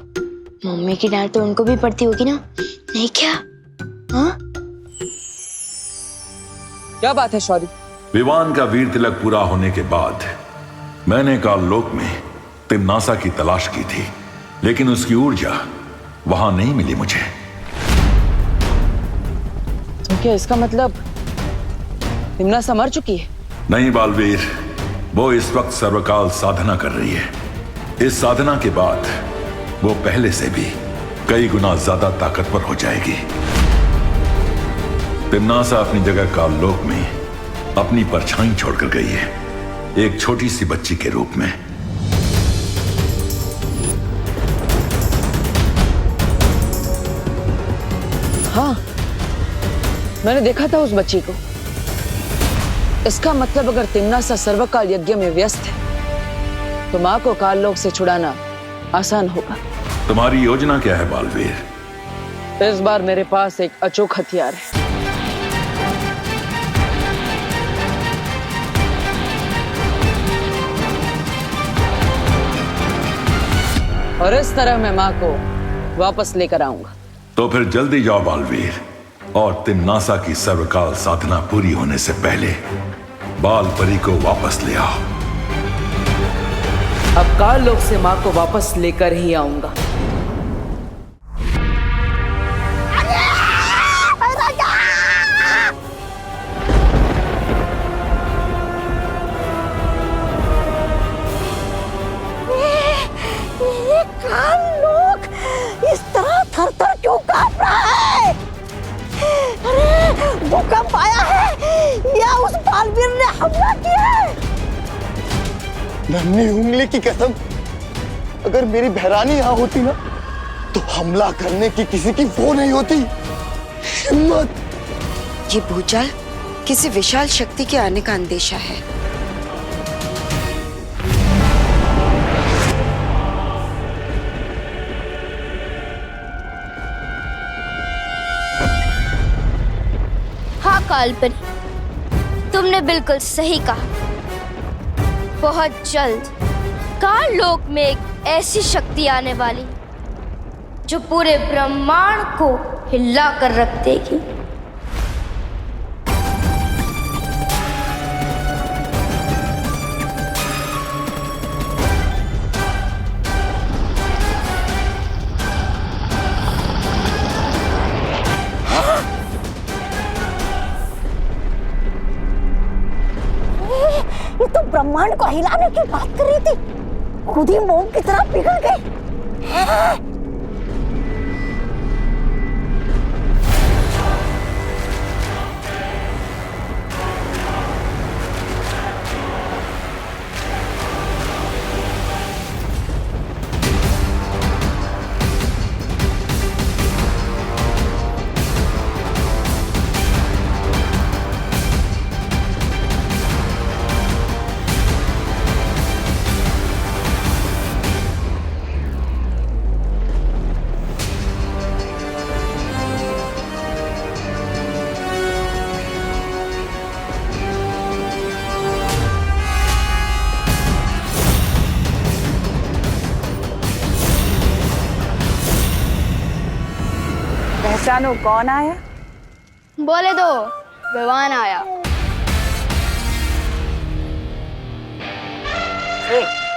मम्मी की डांट तो उनको भी पड़ती होगी ना, नहीं क्या? हाँ? क्या बात है शौर्य? विवान का वीर तिलक पूरा होने के बाद मैंने काललोक में तिम्नासा की तलाश की थी, लेकिन उसकी ऊर्जा वहां नहीं मिली मुझे। तो क्या इसका मतलब तिम्नासा मर चुकी है? नहीं बालवीर, वो इस वक्त सर्वकाल साधना कर रही है। इस साधना के बाद वो पहले से भी कई गुना ज्यादा ताकतवर हो जाएगी। तिम्नासा अपनी जगह काललोक में अपनी परछाई छोड़कर गई है, एक छोटी सी बच्ची के रूप में। हाँ, मैंने देखा था उस बच्ची को। इसका मतलब अगर तिम्नासा सर्वकाल यज्ञ में व्यस्त है तो माँ को काललोक से छुड़ाना आसान होगा। तुम्हारी योजना क्या है बालवीर? इस बार मेरे पास एक अचूक हथियार है। और इस तरह मैं माँ को वापस लेकर आऊंगा। तो फिर जल्दी जाओ बालवीर, और तिम्नासा की सर्वकाल साधना पूरी होने से पहले बाल परी को वापस ले आओ। अब काललोक से माँ को वापस लेकर ही आऊंगा। ये काललोक इस तरह थर-थर क्यों कांप रहा है? अरे भूकंप आया है या उस बालवीर ने हमला किया है? नन्ही उंगली की कसम, अगर मेरी बहरानी यहाँ होती ना तो हमला करने की किसी की वो नहीं होती हिम्मत। ये भूचाल किसी विशाल शक्ति के आने का अंदेशा है। हाँ कालपरी, तुमने बिल्कुल सही कहा। बहुत जल्द काललोक में एक ऐसी शक्ति आने वाली जो पूरे ब्रह्मांड को हिला कर रख देगी। ये तो ब्रह्मांड को हिलाने की बात कर रही थी, खुद ही मोम की तरह पिघल गई। पहचानो कौन आया? बोले दो, विवान आया।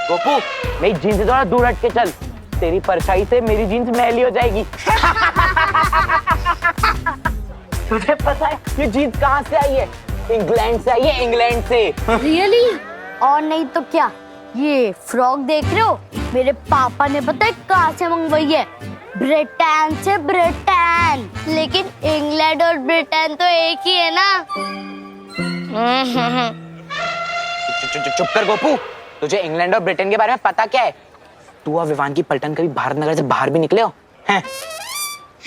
गोपू, मेरी जीन्स से थोड़ा दूर हट के चल, तेरी परछाई से मेरी जीन्स मैली हो जाएगी। तुझे पता है ये जीन्स कहाँ से आई है? इंग्लैंड से आई है, इंग्लैंड से। रियली? और नहीं तो क्या, ये फ्रॉक देख रहे हो, मेरे पापा ने पता है कहाँ से मंगवाई है? ब्रिटेन से। ब्रिटेन, लेकिन इंग्लैंड और ब्रिटेन तो एक ही है ना। चुप कर गोपू, तुझे इंग्लैंड और ब्रिटेन के बारे में पता क्या है? तू और विवान की पलटन कभी भारत नगर से बाहर भी निकले हो? हैं?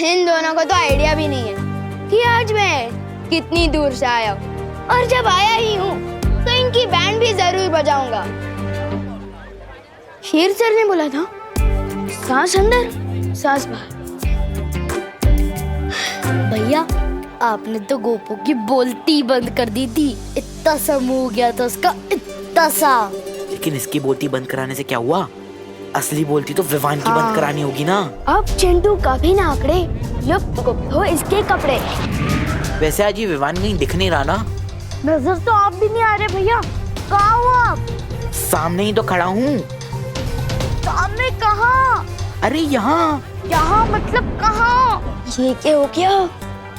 इन दोनों को तो आइडिया भी नहीं है कि आज मैं कितनी दूर से आया हूँ, और जब आया ही हूँ तो इनकी बैंड भी जरूर बजाऊंगा। शेर सर ने बोला था, सांस अंदर सांस बाहर। भैया, आपने तो गोपू की बोलती बंद कर दी थी, इतना सा मुंह हो गया था उसका, इतना सा। लेकिन इसकी बोलती बंद कराने से क्या हुआ? असली बोलती तो विवान की बंद करानी होगी ना। अब चिंटू कभी ना आकड़े, लुप्त गुप्त हो इसके कपड़े। वैसे आज ये विवान कहीं दिख नहीं रहा ना। नजर तो आप भी नहीं आ रहे भैया, कहाँ हो आप? सामने ही तो खड़ा हूँ। सामने कहाँ? अरे यहाँ। यहाँ मतलब कहाँ? ये क्या हो गया?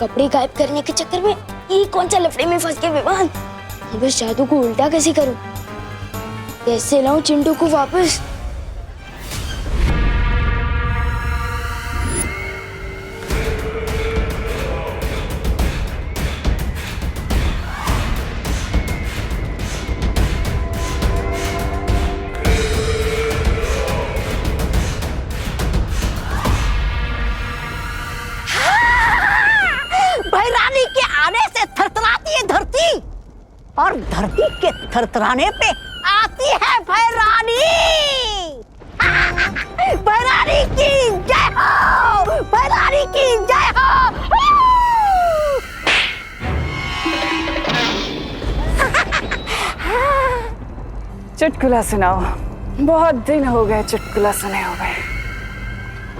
कपड़े गायब करने के चक्कर में ये कौन सा लफड़े में फंस गए विवान? अब इस जादू को उल्टा कैसे करूं? कैसे लाऊं चिंटू को वापस? भैरानी के आने से थरथराती है धरती, और धरती के थरथराने पे आती है भैरानी। भैरानी की जय हो, भैरानी की जय हो। चुटकुला सुनाओ, बहुत दिन हो गए चुटकुला सुने हुए।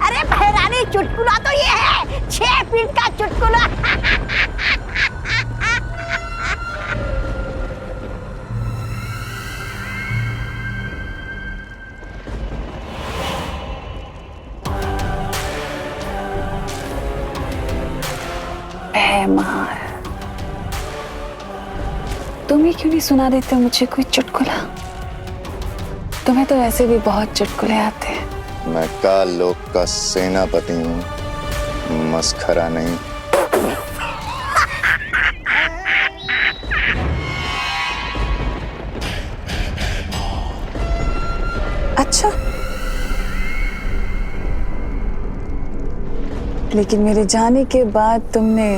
अरे भैरानी, चुटकुला तो ये है 6 फीट का चुटकुला। मार, तुम ही क्यों नहीं सुना देते मुझे कोई चुटकुला? तुम्हें तो ऐसे भी बहुत चुटकुले आते हैं। मैं काल लोक का सेनापति हूँ, मस्खरा नहीं। अच्छा, लेकिन मेरे जाने के बाद तुमने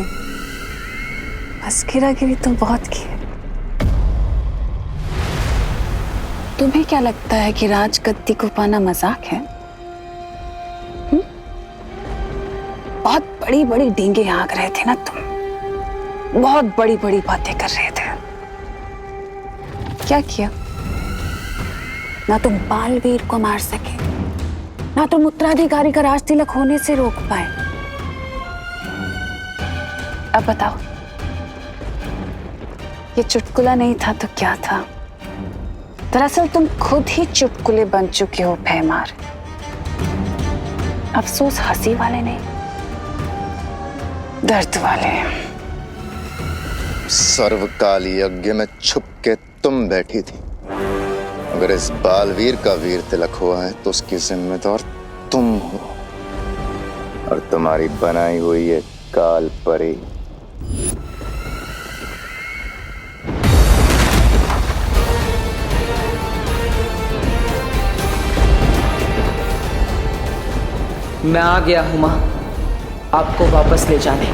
मस्खरागिरी तो बहुत की है। तुम्हें क्या लगता है कि राजगद्दी को पाना मजाक है? बहुत बड़ी बड़ी डींगे हाँक रहे थे ना तुम, बहुत बड़ी बड़ी बातें कर रहे थे। क्या किया? ना तुम बालवीर को मार सके, ना तुम उत्तराधिकारी का राज तिलक होने से रोक पाए। अब बताओ, ये चुटकुला नहीं था तो क्या था? दरअसल तुम खुद ही चुटकुले बन चुके हो भैमार। अफसोस हंसी वाले नहीं, दर्द वाले। सर्वकाल यज्ञ में छुप के तुम बैठी थी। अगर इस बालवीर का वीर तिलक हुआ है तो उसकी जिम्मेदार तुम हो, और तुम्हारी बनाई हुई ये काल परी। मैं आ गया हूं मां, आपको वापस ले जाने।